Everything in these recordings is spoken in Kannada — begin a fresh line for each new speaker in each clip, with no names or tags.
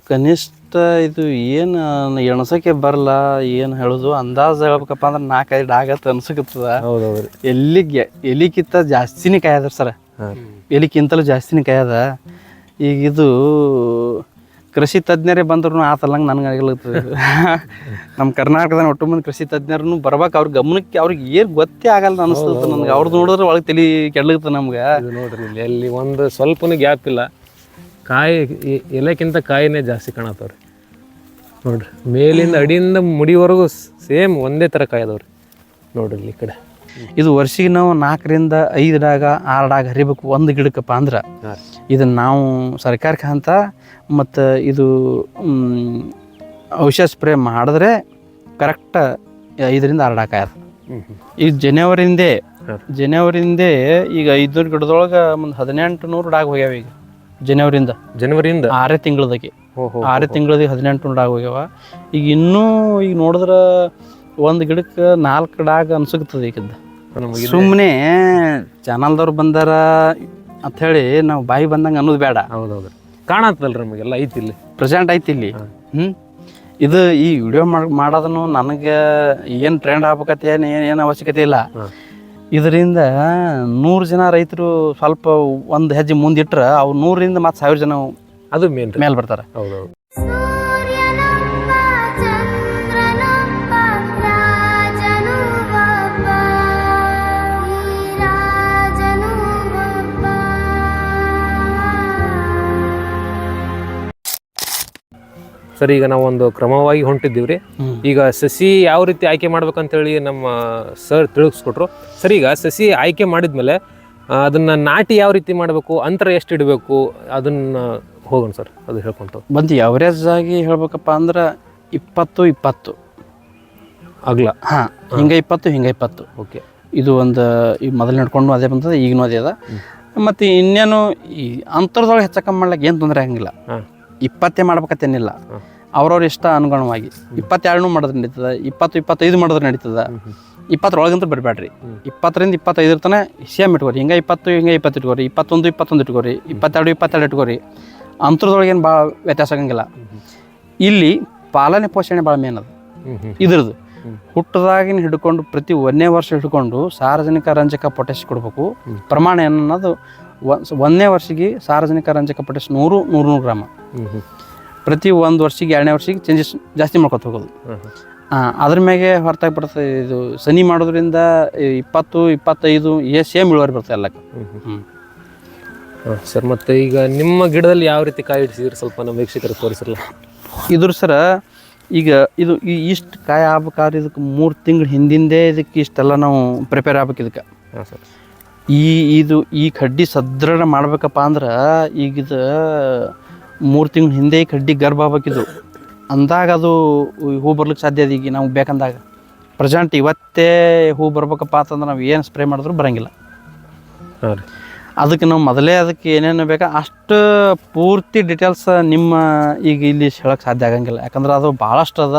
ಕನಿಷ್ಠ ಇದು ಏನು ಎಣಸಕ್ಕೆ ಬರಲ್ಲ, ಏನು ಹೇಳೋದು ಅಂದಾಜು ಹೇಳ್ಬೇಕಪ್ಪ ಅಂದ್ರೆ 4-5 ಆಗತ್ತೆ ಅನ್ಸಕತ್ತದ.
ಹೌದೌದ್ರಿ.
ಎಲಿಕ್ಕಿಂತ ಜಾಸ್ತಿನೇ ಕಾಯದ ಸರ್, ಎಲಿಕ್ಕಿಂತಲೂ ಜಾಸ್ತಿನೇ ಕಾಯದ. ಈಗ ಇದು ಕೃಷಿ ತಜ್ಞರೇ ಬಂದ್ರು ಆತಲ್ಲಂಗೆ ನನಗೆ ಆಗ್ಲತ್ತದ. ನಮ್ಮ ಕರ್ನಾಟಕದ ಒಟ್ಟು ಮಂದಿ ಕೃಷಿ ತಜ್ಞರನ್ನು ಬರ್ಬೇಕು, ಅವ್ರ ಗಮನಕ್ಕೆ ಅವ್ರಿಗೆ ಏನು ಗೊತ್ತೇ ಆಗಲ್ಲ ಅನಿಸ್ತದ ನನಗೆ. ಅವ್ರದ್ದು ನೋಡಿದ್ರೆ ಒಳಗೆ ತಲೆ ಕೆಡ್ಲತ್ತ ನಮ್ಗೆ.
ನೋಡ್ರಿ ಇಲ್ಲಿ ಅಲ್ಲಿ ಒಂದು ಸ್ವಲ್ಪನೂ ಗ್ಯಾಪ್ ಇಲ್ಲ, ಕಾಯಿ ಎಲೆಕ್ಕಿಂತ ಕಾಯಿನೇ ಜಾಸ್ತಿ ಕಾಣತ್ತವ್ರಿ. ನೋಡ್ರಿ ಮೇಲಿಂದ ಅಡಿಯಿಂದ ಮುಡಿವರೆಗೂ ಸೇಮ್ ಒಂದೇ ಥರ ಕಾಯಿ ಅದಾವ್ರಿ. ನೋಡ್ರಿ ಇಲ್ಲಿ ಈ ಕಡೆ
ಇದು ವರ್ಷಿಗೆ ನಾವು 4ರಿಂದ 5 ಡಾಗ 6 ಡಾಗ ಹರಿಬೇಕು ಒಂದು ಗಿಡಕ್ಕಪ್ಪ ಅಂದ್ರೆ. ಇದನ್ನು ನಾವು ಸರ್ಕಾರಕ್ಕೆ ಅಂತ ಮತ್ತು ಇದು ಔಷಧ ಸ್ಪ್ರೇ ಮಾಡಿದ್ರೆ ಕರೆಕ್ಟ್ 5ರಿಂದ 6 ಡಾಗ ಆಯ್ತು. ಈಗ ಜನವರಿಯಿಂದೇ ಈಗ 500 ಗಿಡದೊಳಗೆ ಒಂದು 1800 ಡಾಗ ಹೋಗ್ಯಾವ. ಈಗ ಜನವರಿಯಿಂದ 6 ತಿಂಗಳದಾಗೆ 6 ತಿಂಗಳದಾಗ 1800 ಡಾಗ ಹೋಗ್ಯಾವ. ಈಗ ಇನ್ನೂ ಈಗ ನೋಡಿದ್ರೆ ಒಂದು ಗಿಡಕ್ಕೆ 4 ಡಾಗ ಅನ್ಸುತ್ತದೆ. ಈಗಿದ್ದ ಸುಮ್ಮನೆ ಚಾನಲ್ದವ್ರು ಬಂದಾರ ಅಂಥೇಳಿ ನಾವು ಬಾಯಿ ಬಂದಂಗೆ ಅನ್ನೋದು ಬೇಡ.
ಹೌದೌದು, ಕಾಣತ್ತಲ್ರಿ ನಮಗೆಲ್ಲ ಐತಿ ಇಲ್ಲಿ,
ಪ್ರೆಸೆಂಟ್ ಐತಿ ಇಲ್ಲಿ. ಇದು ಈ ವಿಡಿಯೋ ಮಾಡೋದನ್ನು ನನಗೆ ಏನು ಟ್ರೆಂಡ್ ಆಗ್ಬೇಕತ್ತೆ ಏನು ಅವಶ್ಯಕತೆ ಇಲ್ಲ. ಇದರಿಂದ 100 ಜನ ರೈತರು ಸ್ವಲ್ಪ ಒಂದು ಹೆಜ್ಜೆ ಮುಂದಿಟ್ರೆ ಅವ್ರು 100ರಿಂದ ಮತ್ತು 1000 ಜನ
ಅದು ಮೇಲೆ
ಬರ್ತಾರೆ.
ಹೌದೌದು. ಸರ್, ಈಗ ನಾವು ಒಂದು ಕ್ರಮವಾಗಿ ಹೊಂಟಿದ್ದೀವಿ ರೀ. ಈಗ ಸಸಿ ಯಾವ ರೀತಿ ಆಯ್ಕೆ ಮಾಡ್ಬೇಕಂತೇಳಿ ನಮ್ಮ ಸರ್ ತಿಳಿಸ್ಕೊಟ್ರು. ಸರ್, ಈಗ ಸಸಿ ಆಯ್ಕೆ ಮಾಡಿದ್ಮೇಲೆ ಅದನ್ನ ನಾಟಿ ಯಾವ ರೀತಿ ಮಾಡಬೇಕು, ಅಂತರ ಎಷ್ಟು ಇಡಬೇಕು, ಅದನ್ನ ಹೋಗೋಣ ಸರ್, ಅದು ಹೇಳ್ಕೊಂತ
ಬಂದು ಅವರೇಜ್ ಆಗಿ ಹೇಳ್ಬೇಕಪ್ಪ ಅಂದ್ರೆ 20-20 ಅಗಲ. ಹಿಂಗೆ 20
ಓಕೆ.
ಇದು ಒಂದು ಈಗ ಮೊದಲು ನಡ್ಕೊಂಡು ಅದೇ ಬಂತದ, ಈಗಿನೂ ಅದೇ ಅದ. ಮತ್ತು ಇನ್ನೇನು ಈ ಅಂತರದೊಳಗೆ ಹೆಚ್ಚಕಮ್ಮಿ ಮಾಡ್ಲಿಕ್ಕೆ ಏನು ತೊಂದರೆ ಆಗಂಗಿಲ್ಲ. 20 ಮಾಡ್ಬೇಕತ್ತೇನಿಲ್ಲ, ಅವ್ರವ್ರ ಇಷ್ಟ ಅನುಗುಣವಾಗಿ 22 ಮಾಡಿದ್ರೆ ನಡೀತದೆ, 20-25 ಮಾಡಿದ್ರೆ ನಡೀತದೆ. 20 ಬರಬೇಡ್ರಿ, 20ರಿಂದ 25 ತನಕ ಸೇಮ್ ಇಟ್ಕೋರಿ. ಹಿಂಗೆ 20 ಇಟ್ಕೋರಿ, 21 ಇಟ್ಕೋರಿ, 22 ಇಟ್ಕೋರಿ. ಅಂತರದೊಳಗೆ ಏನು ಭಾಳ ವ್ಯತ್ಯಾಸ ಆಗಂಗಿಲ್ಲ. ಇಲ್ಲಿ ಪಾಲನೆ ಪೋಷಣೆ ಭಾಳ ಮೇನ್ ಅದು. ಇದ್ರದ್ದು ಹುಟ್ಟದಾಗಿನ ಹಿಡ್ಕೊಂಡು ಪ್ರತಿ 1ನೇ ವರ್ಷ ಹಿಡ್ಕೊಂಡು ಸಾರಜನಕ, ರಂಜಕ, ಪೊಟ್ಯಾಶ್ ಕೊಡ್ಬೇಕು. ಪ್ರಮಾಣ ಏನನ್ನೋದು 1ನೇ ವರ್ಷಕ್ಕೆ ಸಾರಜನಕ, ರಂಜಕ, ಪೊಟ್ಯಾಶ್ 100 ಗ್ರಾಮ. ಪ್ರತಿ 1 ವರ್ಷಕ್ಕೆ 2ನೇ ವರ್ಷಕ್ಕೆ ಚೇಂಜಸ್ ಜಾಸ್ತಿ ಮಾಡ್ಕೊತ ಹೋಗೋದು. ಅದ್ರ ಮ್ಯಾಗೆ ಹೊರತಾಗಿ ಬರ್ತದೆ. ಇದು ಸನಿ ಮಾಡೋದ್ರಿಂದ 20-25 ಸೇಮ್ ಇಳುವರಿ ಬರ್ತದೆ ಎಲ್ಲಕ್ಕೆ.
ಸರ್, ಮತ್ತೆ ಈಗ ನಿಮ್ಮ ಗಿಡದಲ್ಲಿ ಯಾವ ರೀತಿ ಕಾಯಿ ಹಿಡಿಸಿದ್ರೆ ಸ್ವಲ್ಪ ನಮ್ಮ ವೀಕ್ಷಕರಿಗೆ ತೋರಿಸಿರಲ್ಲ.
ಇದ್ರ ಸರ ಈಗ ಇದು ಇಷ್ಟು ಕಾಯಿ ಆಗ್ಬೇಕಾದ್ರೆ ಇದಕ್ಕೆ 3 ತಿಂಗಳು ಹಿಂದಿಂದೇ ಇದಕ್ಕೆ ಇಷ್ಟೆಲ್ಲ ನಾವು ಪ್ರಿಪೇರ್ ಆಗ್ಬೇಕು. ಇದಕ್ಕೆ ಈ ಕಡ್ಡಿ ಸದೃಢ ಮಾಡ್ಬೇಕಪ್ಪ ಅಂದ್ರೆ ಈಗಿದು 3 ತಿಂಗಳು ಹಿಂದೆ ಈ ಕಡ್ಡಿ ಗರ್ಭ ಆಗ್ಬೇಕಿದು. ಅಂದಾಗ ಅದು ಹೂ ಬರ್ಲಿಕ್ಕೆ ಸಾಧ್ಯ ಅದ. ಈಗ ನಾವು ಬೇಕಂದಾಗ ಪ್ರೆಸೆಂಟ್ ಇವತ್ತೇ ಹೂ ಬರ್ಬೇಕಪ್ಪ ಅಂತಂದ್ರೆ ನಾವು ಏನು ಸ್ಪ್ರೇ ಮಾಡಿದ್ರು ಬರೋಂಗಿಲ್ಲ. ಅದಕ್ಕೆ ನಾವು ಮೊದಲೇ ಅದಕ್ಕೆ ಏನೇನು ಬೇಕಾ ಅಷ್ಟು ಪೂರ್ತಿ ಡೀಟೇಲ್ಸ್ ನಿಮ್ಮ ಈಗ ಇಲ್ಲಿ ಹೇಳೋಕ್ಕೆ ಸಾಧ್ಯ ಆಗಂಗಿಲ್ಲ. ಯಾಕಂದ್ರೆ ಅದು ಭಾಳಷ್ಟು ಅದ.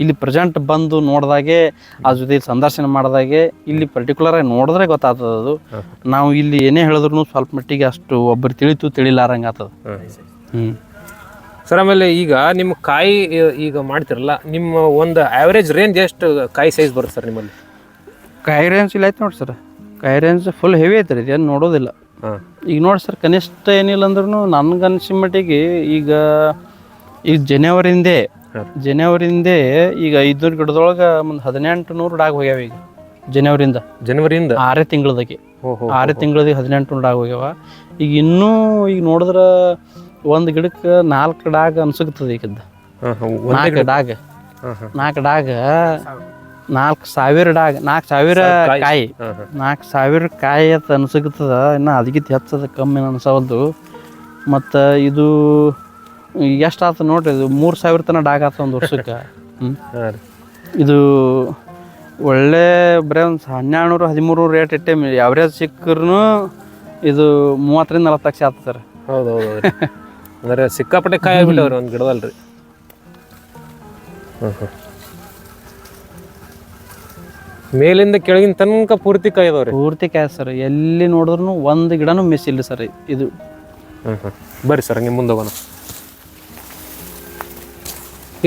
ಇಲ್ಲಿ ಪ್ರೆಸೆಂಟ್ ಬಂದು ನೋಡಿದಾಗೆ ಅದ್ರ ಜೊತೆ ಸಂದರ್ಶನ ಮಾಡಿದಾಗೆ ಇಲ್ಲಿ ಪರ್ಟಿಕ್ಯುಲರಾಗಿ ನೋಡಿದ್ರೆ ಗೊತ್ತಾಗ್ತದೆ. ಅದು ನಾವು ಇಲ್ಲಿ ಏನೇ ಹೇಳಿದ್ರು ಸ್ವಲ್ಪ ಮಟ್ಟಿಗೆ ಅಷ್ಟು ಒಬ್ಬರು ತಿಳಿಲಾರಂಗೆ ಆಗ್ತದೆ.
ಸರ್, ಆಮೇಲೆ ಈಗ ನಿಮ್ಮ ಕಾಯಿ ಈಗ ಮಾಡ್ತಿರಲ್ಲ, ನಿಮ್ಮ ಒಂದು ಆ್ಯಾವ್ರೇಜ್ ರೇಂಜ್ ಎಷ್ಟು ಕಾಯಿ ಸೈಜ್ ಬರುತ್ತೆ ಸರ್ ನಿಮ್ಮಲ್ಲಿ?
ಕಾಯಿ ರೇಂಜ್ ಇಲ್ಲ ಐತೆ ನೋಡಿ ಸರ್. ಕಾಯಿ ರೇಂಜ್ ಫುಲ್ ಹೆವಿ ಐತೆ ರೀ, ಏನು ನೋಡೋದಿಲ್ಲ. ಈಗ ನೋಡಿ ಸರ್, ಕನಿಷ್ಠ ಏನಿಲ್ಲ ಅಂದ್ರೂ ನನಗೆ ಅನಿಸಿದ ಮಟ್ಟಿಗೆ ಈಗ ಜನವರಿಯಿಂದೇ ಈಗ 500 ಗಿಡದೊಳಗೆ ಒಂದು 1800 ಡಾಗ ಹೋಗ್ಯಾವ. ಈಗ ಜನವರಿಯಿಂದ 6 ತಿಂಗಳದಾಗೆ 1800 ಡಾಗ ಹೋಗ್ಯಾವ. ಈಗ ಇನ್ನೂ ಈಗ ನೋಡಿದ್ರೆ ಒಂದು ಗಿಡಕ್ಕೆ 4 ಡಾಗ ಅನ್ಸುತ್ತದೆ. ಈಗಿದ್ದ 4 ಡಾಗ 4000 ಡಾಗ 4000 ಕಾಯಿ 4000 ಕಾಯಿ ಅಂತ ಅನ್ಸುತ್ತದ. ಇನ್ನು ಅದಕ್ಕಿಂತ ಹೆಚ್ಚದ ಕಮ್ಮಿ ಅನ್ಸವಲ್ದು. ಮತ್ತು ಇದು ಎಷ್ಟು ಆತ ನೋಡ್ರಿ, ಇದು 3000 ತನಕ ಡಾಗ ಆತ ಒಂದು ವರ್ಷಕ್ಕೆ. ಇದು ಒಳ್ಳೆ ಬರೀ ಒಂದು 1200-1300 ರೇಟ್ ಇಟ್ಟೆ ಯಾವ್ರೇಜ್ ಸಿಕ್ಕರೂ ಇದು 30ರಿಂದ 40 ಲಕ್ಷ ಆಗ್ತದೆ ಸರ್.
ಹೌದೌದು, ಅಂದರೆ ಸಿಕ್ಕಾಪಟ್ಟೆ ಕಾಯಿ ಆಗ್ಬಿಟ್ಟವ್ರಿ ಒಂದು ಗಿಡದಲ್ರಿ. ಮೇಲಿಂದ ಕೆಳಗಿನ ತನಕ ಪೂರ್ತಿ ಕಾಯಿ ಅದಾವ್ರಿ.
ಪೂರ್ತಿ ಕಾಯಿ ಸರ್, ಎಲ್ಲಿ ನೋಡಿದ್ರು ಒಂದು ಗಿಡನೂ ಮಿಸ್ ಇಲ್ಲ ಸರ್ ಇದು.
ಬರ್ರಿ ಸರ್, ಹಂಗೆ ಮುಂದೆ ಹೋಗೋಣ.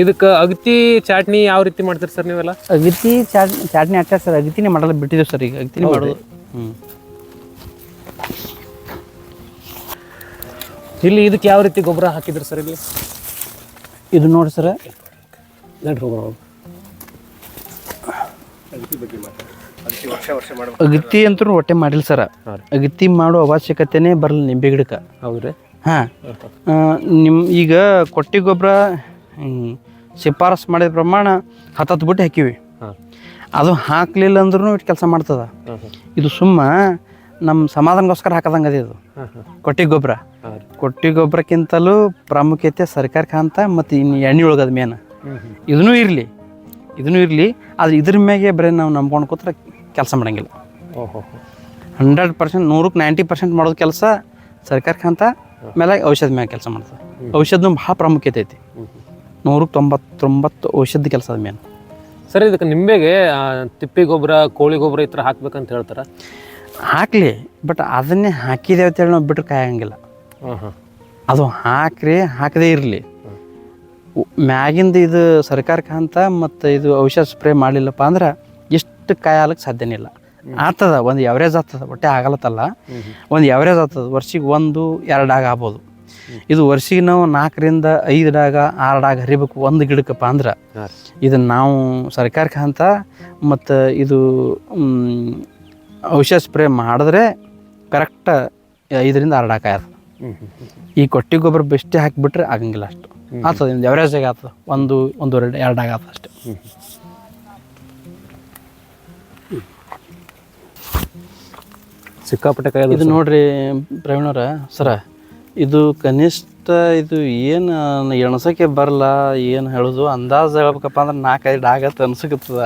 ಇದಕ್ಕೆ ಅಗತಿ ಚಾಟ್ನಿ ಯಾವ ರೀತಿ ಮಾಡ್ತೀರಿ ಸರ್ ನೀವೆಲ್ಲ?
ಅಗತಿ ಚಾಟ್ನಿ ಹಾಕ್ತಾರೆ ಸರ್, ಅಗತಿನೇ ಮಾಡಲ್ಲ ಬಿಟ್ಟಿದ್ದೀವಿ ಸರ್, ಈಗ ಅಗತಿನೇ ಮಾಡೋದು.
ಇಲ್ಲಿ ಇದಕ್ಕೆ ಯಾವ ರೀತಿ ಗೊಬ್ಬರ ಹಾಕಿದ್ರಿ ಸರ್ ಇಲ್ಲಿ?
ಇದು ನೋಡಿ ಸರ್, ಅಗತಿ ಅಂತೂ ಒಟ್ಟೆ ಮಾಡಿಲ್ಲ ಸರ್. ಅಗತಿ ಮಾಡೋ ಅವಶ್ಯಕತೆನೇ ಬರಲ್ಲ ನಿಂಬೆ ಗಿಡಕ್ಕೆ.
ಹೌದ್ರಿ?
ಹಾಂ, ಈಗ ಕೊಟ್ಟಿ ಗೊಬ್ಬರ ಶಿಫಾರಸು ಮಾಡಿದ ಪ್ರಮಾಣ 10 ಬಿಟ್ಟು ಹಾಕಿವಿ. ಅದು ಹಾಕಲಿಲ್ಲ ಅಂದ್ರೂ ಇಟ್ಟು ಕೆಲಸ ಮಾಡ್ತದ. ಇದು ಸುಮ್ಮ ನಮ್ಮ ಸಮಾಧಾನಗೋಸ್ಕರ ಹಾಕದಂಗೆ ಅದೇ ಇದು ಕೊಟ್ಟಿ ಗೊಬ್ಬರ. ಕೊಟ್ಟಿ ಗೊಬ್ಬರಕ್ಕಿಂತಲೂ ಪ್ರಾಮುಖ್ಯತೆ ಸರ್ಕಾರಕ್ಕೆ ಅಂತ ಮತ್ತು ಇನ್ನು ಎಣ್ಣೆ ಒಳಗದ ಮೇನ್ ಇದನ್ನೂ ಇರಲಿ. ಆದರೆ ಇದ್ರ ಮ್ಯಾಗೆ ಬರೀ ನಾವು ನಂಬ್ಕೊಂಡು ಕೂತ್ರೆ ಕೆಲಸ ಮಾಡೋಂಗಿಲ್ಲ. 100%, 100ಕ್ಕೆ 90% ಮಾಡೋದು ಕೆಲಸ ಸರ್ಕಾರಕ್ಕೆ ಅಂತ ಮೇಲೆ ಔಷಧ ಮ್ಯಾಗ ಕೆಲಸ ಮಾಡ್ತದೆ. ಔಷಧನೂ ಭಾಳ ಪ್ರಾಮುಖ್ಯತೆ ಐತಿ. 100ಕ್ಕೆ 99 ಔಷಧದ ಕೆಲಸ ಅದ ಮೇನ್.
ಸರ್ ಇದಕ್ಕೆ ನಿಂಬೆಗೆ ತಿಪ್ಪಿ ಗೊಬ್ಬರ, ಕೋಳಿ ಗೊಬ್ಬರ ಈ ಥರ ಹಾಕ್ಬೇಕಂತ ಹೇಳ್ತಾರೆ.
ಹಾಕಲಿ, ಬಟ್ ಅದನ್ನೇ ಹಾಕಿದ್ದೇವೆ ಅಂತೇಳಿ ನಾವು ಬಿಟ್ಟರೆ ಕಾಯಂಗಿಲ್ಲ. ಅದು ಹಾಕದೇ ಇರಲಿ. ಮ್ಯಾಗಿಂದ ಇದು ಸರ್ಕಾರಕ್ಕೆ ಅಂತ ಮತ್ತು ಇದು ಔಷಧ ಸ್ಪ್ರೇ ಮಾಡಲಿಲ್ಲಪ್ಪ ಅಂದ್ರೆ ಎಷ್ಟು ಕಾಯಾಲಕ್ಕೆ ಸಾಧ್ಯನೇ ಇಲ್ಲ. ಆಗ್ತದ, ಒಂದು ಎವರೇಜ್ ಆಗ್ತದ, ಒಟ್ಟೆ ಆಗಲತ್ತಲ್ಲ, ಒಂದು ಎವರೇಜ್ ಆಗ್ತದೆ. ವರ್ಷಿಗೆ 1-2 ಡಾಗ್ ಆಗ್ಬೋದು. ಇದು ವರ್ಷಿಗೆ ನಾವು 4ರಿಂದ 5 ಡಾಗ 6 ಡಾಗ್ ಹರಿಬೇಕು ಒಂದು ಗಿಡಕ್ಕಪ್ಪ ಅಂದ್ರೆ. ಇದನ್ನು ನಾವು ಸರ್ಕಾರಕ್ಕೆ ಅಂತ ಮತ್ತು ಇದು ಔಷಧ ಸ್ಪ್ರೇ ಮಾಡಿದ್ರೆ ಕರೆಕ್ಟ್ 5ರಿಂದ 6 ಡಾಗ್ ಆಯ್ತದೆ. ಈ ಕೊಟ್ಟಿ ಗೊಬ್ಬರ ಬೆಷ್ಟೇ ಹಾಕಿಬಿಟ್ರೆ ಆಗಂಗಿಲ್ಲ. ಅಷ್ಟು ಆಗ್ತದೆ, ಒಂದು ಎವರೇಜಾಗಿ ಆಗ್ತದೆ, 1-2 ಡಾಗ್ ಆಗ್ತದೆ ಅಷ್ಟೇ.
ಸಿಕ್ಕಾಪಟ್ಟೆ ಕಾಯಿ
ಇದು ನೋಡ್ರಿ ಪ್ರವೀಣವ್ರ ಸರ, ಇದು ಕನಿಷ್ಠ ಇದು ಏನು ಎಣಸಕ್ಕೆ ಬರಲ್ಲ. ಏನು ಹೇಳೋದು ಅಂದಾಜು ಹೇಳ್ಬೇಕಪ್ಪ ಅಂದ್ರೆ 4-5 ಡಾಗತ್ತೆ ಅನ್ಸಕತ್ತದ.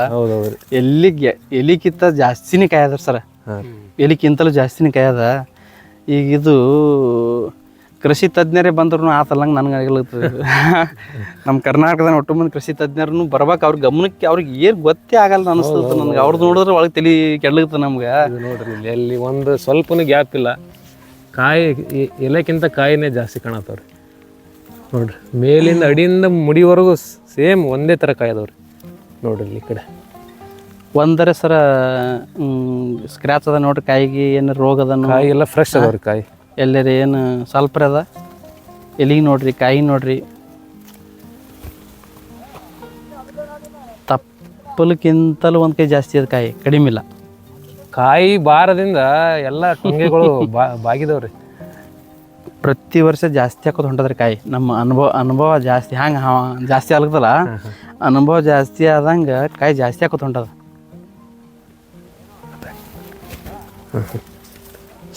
ಎಲಿಕ್ಕಿಂತ ಜಾಸ್ತಿನೇ ಕಾಯದ ಸರ, ಎಲಿಕ್ಕಿಂತಲೂ ಜಾಸ್ತಿನೇ ಕಾಯದ. ಈಗ ಇದು ಕೃಷಿ ತಜ್ಞರೇ ಬಂದ್ರು ಆತಲ್ಲಂಗೆ ನನಗೆ ಆಗಿಲ್ಲತ್ತದ. ನಮ್ಮ ಕರ್ನಾಟಕದ ಒಟ್ಟು ಮಂದಿ ಕೃಷಿ ತಜ್ಞರನ್ನು ಬರ್ಬೇಕು, ಅವ್ರ ಗಮನಕ್ಕೆ ಅವ್ರಿಗೆ ಏನು ಗೊತ್ತೇ ಆಗಲ್ಲ ಅನಿಸ್ತದ ನನಗೆ. ಅವ್ರದ್ದು ನೋಡಿದ್ರೆ ಒಳಗೆ ತಲೆ ಕೆಡ್ಲತ್ತ ನಮ್ಗೆ.
ನೋಡ್ರಿ ಇಲ್ಲಿ ಒಂದು ಸ್ವಲ್ಪನೂ ಗ್ಯಾಪ್ ಇಲ್ಲ. ಕಾಯಿ ಎಲೆಕ್ಕಿಂತ ಕಾಯಿನೇ ಜಾಸ್ತಿ ಕಾಣತ್ತವ್ರಿ. ನೋಡ್ರಿ ಮೇಲಿಂದ ಅಡಿಯಿಂದ ಮುಡಿವರೆಗೂ ಸೇಮ್ ಒಂದೇ ಥರ ಕಾಯಿ ಅದಾವ್ರಿ. ನೋಡ್ರಿ ಈ ಕಡೆ
ಒಂದರೆ ಸರ ಸ್ಕ್ರ್ಯಾಚ್ ಅದ ನೋಡ್ರಿ, ಕಾಯಿಗೆ ಏನು ರೋಗ ಅದ?
ಕಾಯಿ ಎಲ್ಲ ಫ್ರೆಶ್ ಅದಾವ್ರಿ. ಕಾಯಿ
ಎಲ್ಲರ ಏನು ಸ್ವಲ್ಪ ಅದ, ಎಲಿಗೆ ನೋಡ್ರಿ, ಕಾಯಿ ನೋಡ್ರಿ, ತಪ್ಪಲಕ್ಕಿಂತಲೂ ಒಂದು ಕೈ ಜಾಸ್ತಿ ಅದ, ಕಾಯಿ ಕಡಿಮೆ ಇಲ್ಲ.
ಕಾಯಿ ಬಾರದಿಂದ ಎಲ್ಲ ಟೊಂಗೆಗಳು ಬಾಗಿದವ್ರಿ.
ಪ್ರತಿ ವರ್ಷ ಜಾಸ್ತಿ ಹಾಕೋದು ಹೊಂಟದ್ರಿ ಕಾಯಿ. ನಮ್ಮ ಅನುಭವ ಜಾಸ್ತಿ ಹಂಗೆ ಜಾಸ್ತಿ ಆಗ್ತದಲ್ಲ, ಅನುಭವ ಜಾಸ್ತಿ ಆದಂಗೆ ಕಾಯಿ ಜಾಸ್ತಿ ಹಾಕೋದು ಹೊಂಟದ.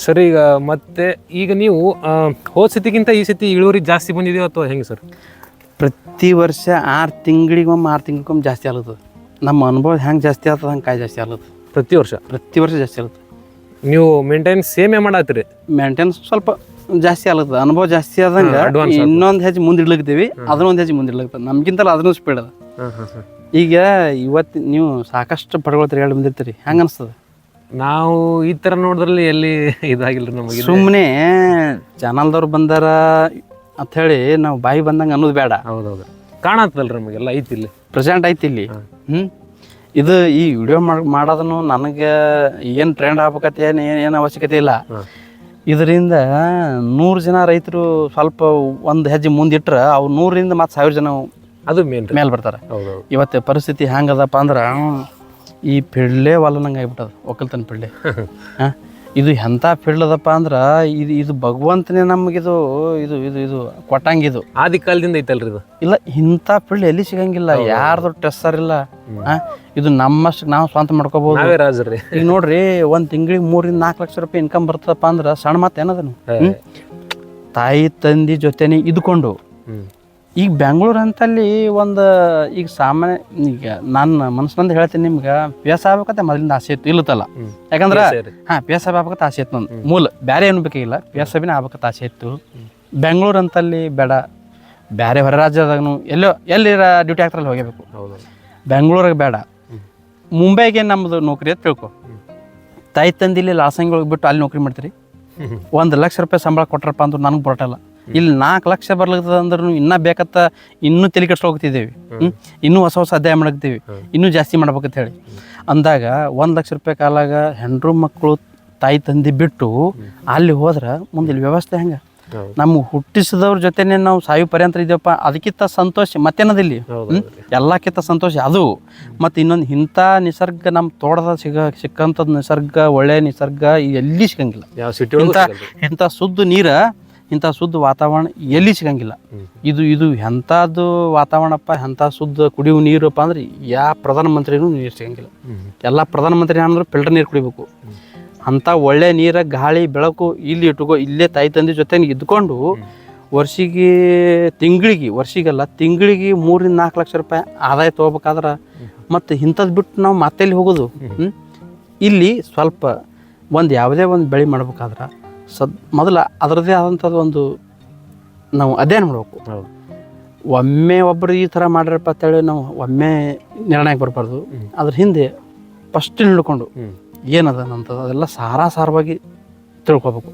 ಸರ್ ಈಗ ನೀವು ಹೋದ ಸತಿಗಿಂತ ಈ ಸತಿ ಇಳುವರಿ ಜಾಸ್ತಿ ಬಂದಿದೆಯೋ ಅಥವಾ ಹೆಂಗೆ ಸರ್?
ಪ್ರತಿ ವರ್ಷ 6 ತಿಂಗಳಿಗೊಮ್ಮೆ ಜಾಸ್ತಿ ಆಗ್ತದೆ. ನಮ್ಮ ಅನುಭವ ಹೆಂಗೆ ಜಾಸ್ತಿ ಆಗ್ತದೆ ಹಂಗೆ ಕಾಯಿ ಜಾಸ್ತಿ ಆಗ್ತದೆ. ಪ್ರತಿ ವರ್ಷ ಜಾಸ್ತಿ ಆಗುತ್ತೆ.
ನೀವು ಮೇಂಟೈನ್ಸ್ ಸೇಮೇ ಮಾಡತ್ತೀರಿ?
ಮೇಂಟೆನೆನ್ಸ್ ಸ್ವಲ್ಪ ಜಾಸ್ತಿ ಆಗ್ತದೆ. ಅನುಭವ ಜಾಸ್ತಿ ಆದಂಗೆ ಇನ್ನೊಂದು ಹೆಜ್ಜೆ ಮುಂದೆ ಇಡ್ಲಿಕ್ತೀವಿ, ಅದನ್ನೊಂದು ಹೆಜ್ಜೆ ಮುಂದೆ ಇಡ್ಲಿಕ್ತದೆ. ನಮ್ಗಿಂತಲ್ಲ ಅದನ್ನು ಸ್ಪೀಡ್ ಅದ. ಈಗ ಇವತ್ತು ನೀವು ಸಾಕಷ್ಟು ಪಡಗಳು ತಿರುಗಾಡಿ ಬಂದಿರ್ತೀರಿ, ಹೆಂಗೆ ಅನಿಸ್ತದೆ?
ನಾವು ಈ ಥರ ನೋಡಿದ್ರಲ್ಲಿ ಎಲ್ಲಿ ಇದಾಗಿಲ್ಲ ನಮಗೆ.
ಸುಮ್ಮನೆ ಚಾನಲ್ದವ್ರು ಬಂದಾರ ಅಂಥೇಳಿ ನಾವು ಬಾಯಿ ಬಂದಂಗೆ ಅನ್ನೋದು ಬೇಡ.
ಹೌದೌದು, ಕಾಣತ್ತಲ್ರಿ ನಮಗೆಲ್ಲ ಐತಿ, ಇಲ್ಲಿ ಪ್ರೆಸೆಂಟ್
ಐತಿ ಇಲ್ಲಿ. ಇದು ಈ ವಿಡಿಯೋ ಮಾಡೋದನ್ನು ನನಗೆ ಏನು ಟ್ರೆಂಡ್ ಆಗ್ಬೇಕತ್ತೆ ಏನು ಅವಶ್ಯಕತೆ ಇಲ್ಲ. ಇದರಿಂದ 100 ಜನ ರೈತರು ಸ್ವಲ್ಪ ಒಂದು ಹೆಜ್ಜೆ ಮುಂದಿಟ್ರೆ ಅವ್ರು 100ರಿಂದ ಮತ್ತು 1000 ಜನ
ಅದು ಮೇಲೆ
ಬರ್ತಾರೆ. ಇವತ್ತು ಪರಿಸ್ಥಿತಿ ಹೆಂಗದಪ್ಪ ಅಂದ್ರೆ ಈ ಪಿಳ್ಳೆ ಹೊಲನಂಗೆ ಆಗ್ಬಿಟ್ಟದ, ಒಕ್ಕಲ್ತನ ಪಿಳ್ಳೆ. ಇದು ಎಂಥ ಫೀಲ್ಡ್ ಅದಪ್ಪ ಅಂದ್ರೆ ಇದು ಭಗವಂತನೇ ನಮಗಿದು ಇದು ಇದು ಇದು ಕೊಟ್ಟಂಗಿದು.
ಆದಿ ಕಾಲದಿಂದ ಐತಲ್ರಿ ಇದು.
ಇಲ್ಲ, ಇಂಥ ಫೀಲ್ಡ್ ಎಲ್ಲಿ ಸಿಗಂಗಿಲ್ಲ, ಯಾರ್ದು ಟೆಸ್ಸರ್ ಇಲ್ಲ. ಇದು ನಮ್ಮಷ್ಟು ನಾವು ಸ್ವಂತ ಮಾಡ್ಕೋಬಹುದು.
ರಾಜರ್ರಿ
ಈಗ ನೋಡ್ರಿ, ಒಂದು ತಿಂಗಳಿಗೆ 3-4 ಲಕ್ಷ ರೂಪಾಯಿ ಇನ್ಕಮ್ ಬರ್ತದಪ್ಪ ಅಂದ್ರೆ ಸಣ್ಣ ಮಾತು ಏನದನು? ತಾಯಿ ತಂದಿ ಜೊತೆನೆ ಇದ್ಕೊಂಡು ಈಗ ಬೆಂಗಳೂರು ಅಂತಲ್ಲಿ ಒಂದು ಈಗ ಸಾಮಾನ್ಯ ಈಗ ನನ್ನ ಮನಸ್ಸಿನಂದು ಹೇಳ್ತೀನಿ ನಿಮ್ಗೆ, ಪೇಸ್ ಆಗ್ಬೇಕಂತ ಮೊದಲಿಂದ ಆಸೆ ಇತ್ತು, ಇಲ್ಲತ್ತಲ್ಲ. ಯಾಕಂದ್ರೆ ಪೇಸ್ ಆಗ್ಬೇಕಂತ ಆಸೆ ಇತ್ತು ನಂದು. ಮೂಲ ಬೇರೆ ಏನು ಬೇಕಾಗಿಲ್ಲ, ಪೇಸ್ ಅಭಿನ ಆಗ್ಬೇಕಂತ ಆಸೆ ಇತ್ತು. ಬೆಂಗಳೂರು ಅಂತಲ್ಲಿ ಬೇಡ, ಬೇರೆ ಹೊರ ರಾಜ್ಯದಾಗೂ ಎಲ್ಲಿ ಡ್ಯೂಟಿ ಆಗ್ತಾರಲ್ಲಿ ಹೋಗಬೇಕು. ಬೆಂಗಳೂರಿಗೆ ಬೇಡ, ಮುಂಬೈಗೆ ನಮ್ಮದು ನೌಕರಿ ಅಂತ ತಿಳ್ಕೊ. ತಾಯಿ ತಂದಿಲ್ಲಿ ಲಾಸಂಗಿ ಒಳಗೆ ಬಿಟ್ಟು ಅಲ್ಲಿ ನೌಕರಿ ಮಾಡ್ತೀರಿ, 1 ಲಕ್ಷ ರೂಪಾಯಿ ಸಂಬಳ ಕೊಟ್ರಪ್ಪ ಅಂದ್ರೆ ನನಗೆ ಬರೋಟಲ್ಲ. ಇಲ್ಲಿ 4 ಲಕ್ಷ ಬರ್ಲತ್ತದ ಅಂದ್ರೂ ಇನ್ನೂ ಬೇಕತ್ತ ಇನ್ನೂ ತಲೆ ಕೆಡ್ಸ್ಕೊಳ್ತಿದ್ದೇವೆ. ಇನ್ನೂ ಹೊಸ ಹೊಸ ಅಧ್ಯಾಯ ಮಾಡಕ್ತೀವಿ, ಇನ್ನೂ ಜಾಸ್ತಿ ಮಾಡ್ಬೇಕಂತ ಹೇಳಿ ಅಂದಾಗ 1 ಲಕ್ಷ ರೂಪಾಯಿ ಕಾಲಾಗ ಹೆಣ್ಣು ಮಕ್ಕಳು ತಾಯಿ ತಂದೆ ಬಿಟ್ಟು ಅಲ್ಲಿ ಹೋದ್ರೆ ಮುಂದೆ ಇಲ್ಲಿ ವ್ಯವಸ್ಥೆ ಹೆಂಗೆ? ನಮ್ಮ ಹುಟ್ಟಿಸಿದವ್ರ ಜೊತೆನೆ ನಾವು ಸಾಯು ಪರ್ಯಂತ ಇದೆಯಪ್ಪ, ಅದಕ್ಕಿಂತ ಸಂತೋಷ ಮತ್ತೇನದಿಲ್ಲಿ. ಎಲ್ಲಕ್ಕಿಂತ ಸಂತೋಷ ಅದು. ಮತ್ತು ಇನ್ನೊಂದು ಇಂಥ ನಿಸರ್ಗ ನಮ್ಮ ತೋಟದ ಸಿಕ್ಕಂಥದ್ದು ನಿಸರ್ಗ, ಒಳ್ಳೆ ನಿಸರ್ಗ ಎಲ್ಲಿ ಸಿಗಂಗಿಲ್ಲ. ಇಂಥ ಶುದ್ಧ ನೀರ, ಇಂಥ ಶುದ್ಧ ವಾತಾವರಣ ಎಲ್ಲಿ ಸಿಗಂಗಿಲ್ಲ. ಇದು ಎಂಥದ್ದು ವಾತಾವರಣಪ್ಪ, ಎಂಥ ಶುದ್ಧ ಕುಡಿಯುವ ನೀರಪ್ಪ ಅಂದ್ರೆ ಯಾವ ಪ್ರಧಾನಮಂತ್ರಿನೂ ನೀರು ಸಿಗಂಗಿಲ್ಲ. ಎಲ್ಲ ಪ್ರಧಾನಮಂತ್ರಿ ಅಂದ್ರೆ ಫಿಲ್ಟರ್ ನೀರು ಕುಡಿಬೇಕು. ಅಂಥ ಒಳ್ಳೆ ನೀರ, ಗಾಳಿ, ಬೆಳಕು ಇಲ್ಲಿ ಇಟ್ಕೋ, ಇಲ್ಲೇ ತಾಯಿ ತಂದೆ ಜೊತೆ ಇದ್ಕೊಂಡು ವರ್ಷಿಗಲ್ಲ ತಿಂಗಳಿಗೆ 3-4 ಲಕ್ಷ ರೂಪಾಯಿ ಆದಾಯ ತೊಗೋಬೇಕಾದ್ರೆ ಮತ್ತು ಇಂಥದ್ದು ಬಿಟ್ಟು ನಾವು ಮತ್ತೆಲ್ಲಿ ಹೋಗೋದು? ಇಲ್ಲಿ ಸ್ವಲ್ಪ ಯಾವುದೇ ಒಂದು ಬೆಳೆ ಮಾಡ್ಬೇಕಾದ್ರೆ ಮೊದಲು ಅದರದ್ದೇ ಆದಂಥದ್ದು ಒಂದು ನಾವು ಅಧ್ಯಯನ ಮಾಡಬೇಕು. ಒಮ್ಮೆ ಒಬ್ಬರು ಈ ಥರ ಮಾಡ್ರಪ್ಪ ಅಂತೇಳಿ ನಾವು ಒಮ್ಮೆ ನಿರ್ಣಯಕ್ಕೆ ಬರಬಾರ್ದು. ಅದ್ರ ಹಿಂದೆ ಫಸ್ಟ್ ಹಿಡ್ಕೊಂಡು ಏನದ ಅಂತದ್ದು ಅದೆಲ್ಲ ಸಾರವಾಗಿ ತಿಳ್ಕೊಬೇಕು.